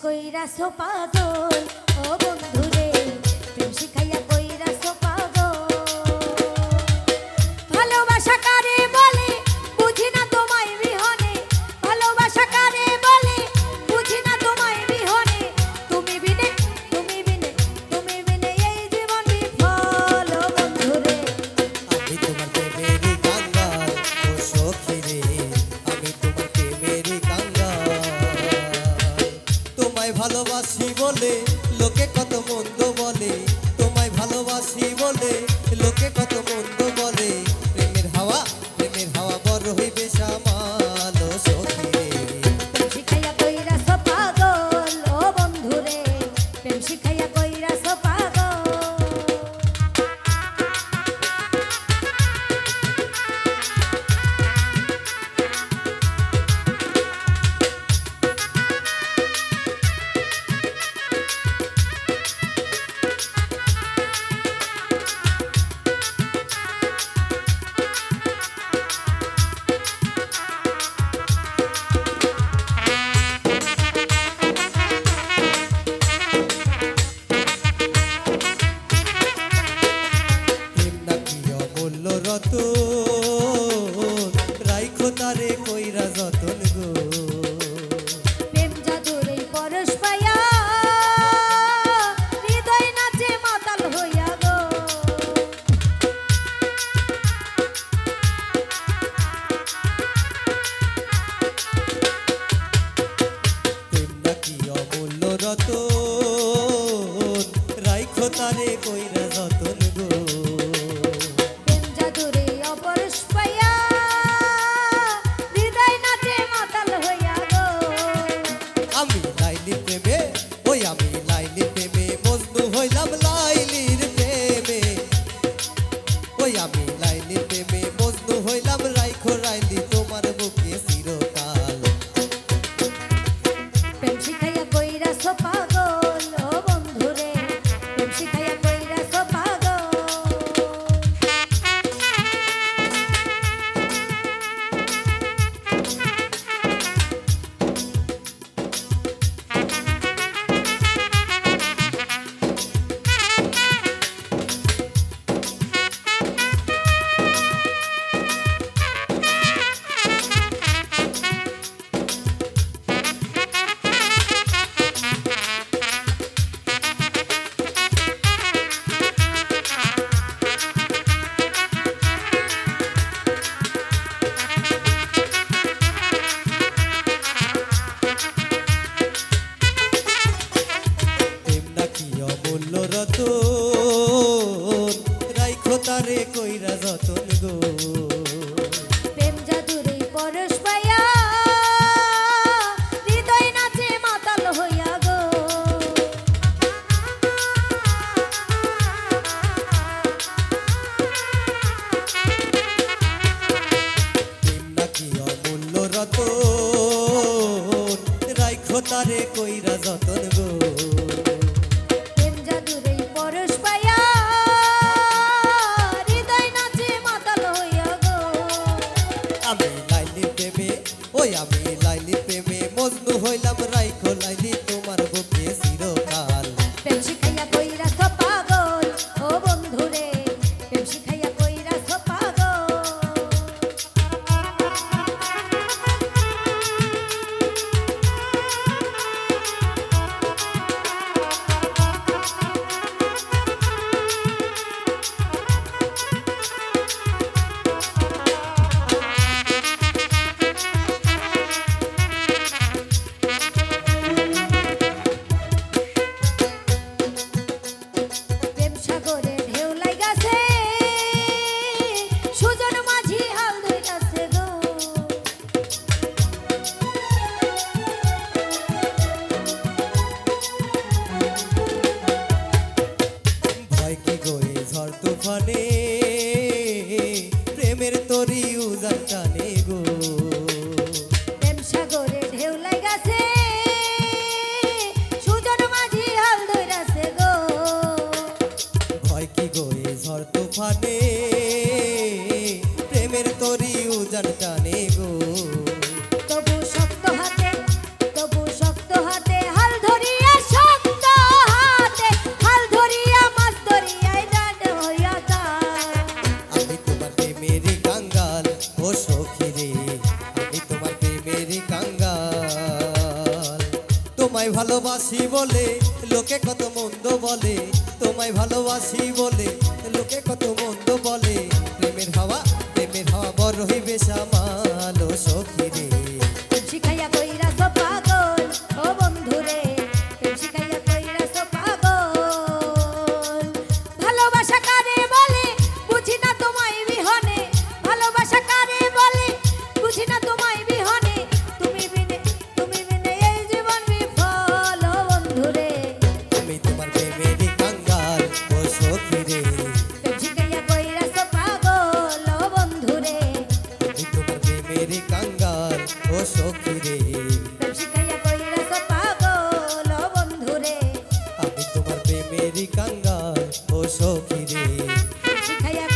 কইরাছো পাগল ও বন্ধুরে, প্রেম শিখাইয়া কইরাছো পাগল। ভালোবাসা কারে বলে বুঝি না তোমায় বিহনে, ভালোবাসা কারে বলে বুঝি না তোমায় বিহনে। তুমি বিনে তুমি বিনে তুমি বিনে এই জীবন বিফল ও বন্ধুরে। আমি তোমার প্রেমেরই কাঙ্গাল ও সখী রে, আমি তোমার প্রেমেরই কাঙ্গাল। তোমায় ভালোবাসি বলে লোকে কত মন্দ বলে, তোমায় ভালোবাসি বলে লোকে কত মন্দ বলে। প্রেমের হাওয়া বড় হইবে সামাল ও সখী রে। প্রেম শিখাইয়া কইরাছো পাগল ও বন্ধুরে, প্রেম শিখাইয়া কইরাছো পাগল। প্রেম নাকি অমূল্য রতন, রাইখো তারে কইরা যতন গো। প্রেম জাদুর এই পরশ পাইয়া হৃদয় নাচে মাতাল হইয়া গো। প্রেম নাকি অমূল্য রতন, রাইখো তারে কইরা যতন গো। প্রেম জাদুর এই অপরশ পাইয়া হৃদয় নাচে মাতাল হইয়া গো। আমি লাইলির প্রেমে, ওই আমি লাইলির প্রেমে মজনু হইলাম লাইলির প্রেমে। ওই আমি লাইলির প্রেমে মজনু হইলাম, রাইখো রাইলি তোমার বুকে চিরকাল। প্রেম শিখাইয়া কইরাছো পাগল ও বন্ধুরে, প্রেম শিখাইয়া কইরাছো পাগল। প্রেম নাকি অমূল্য রতন, রাইখো তারে কইরা যতন গো। প্রেম জাদুর এই পরশ পাইয়া হৃদয় নাচে মাতাল হইয়া গো। প্রেম নাকি অমূল্য রতন, রাইখো তারে কইরা যতন গো। প্রেম জাদুর এই পরশ পাইয়া হৃদয় নাচে মাতাল হইয়া গো। আমি লাইলির প্রেমে, ওই আমি লাইলির প্রেমে মজনু হইলাম, রাইখো লাইলি তোমার বুকে চিরকাল। প্রেম শিখাইয়া কইরাছো পাগল ও বন্ধুরে, প্রেম শিখাইয়া কইরাছো পাগল। প্রেম সাগরে ঢেউ লাইগাছে, সুজন মাঝি হাল ধইতাছে গো। ভয় কি গো এই ঝড় তুফানে, প্রেমের তরি উজান টানে গো। প্রেম সাগরে ঢেউ লাইগাছে, সুজন মাঝি হাল ধইতাছে গো। ভয় কি গো এই ঝড় তুফানে, প্রেমের তরি উজান টানে গো। তবু শক্ত হাতে হাল ধরে কাঙ্গাল ও সখী রে আমি তোমার প্রেমেরই কাঙ্গাল তোমায় ভালোবাসি বলে লোকে কত মন্দ বলে তোমায় ভালোবাসি বলে লোকে কত মন্দ বলে প্রেমের হাওয়া বড় হইবে সামাল ও সখী রে শিখাইয়া কইরা সো পাগল ও বন্ধু রে শিখাইয়া কইরা সো পাগল ভালোবাসা কারে বলে বুঝি না তোমায় বিহনে ভালোবাসা কারে বলে বুঝি না তোমায় বিহনে তুমি বিনে এই জীবন বিফল ও বন্ধু রে আমি তোমার প্রেমেরই কাঙ্গাল ও সখী রে শিখাইয়া কইরা সো পাগল ও বন্ধু রে আমি তোমার প্রেমেরই কাঙ্গাল ও সখী রে শিখাইয়া কইরা সো পাগল ও বন্ধু রে আমি তোমার প্রেমেরই কাঙ্গাল ও সখী রে শিখাইয়া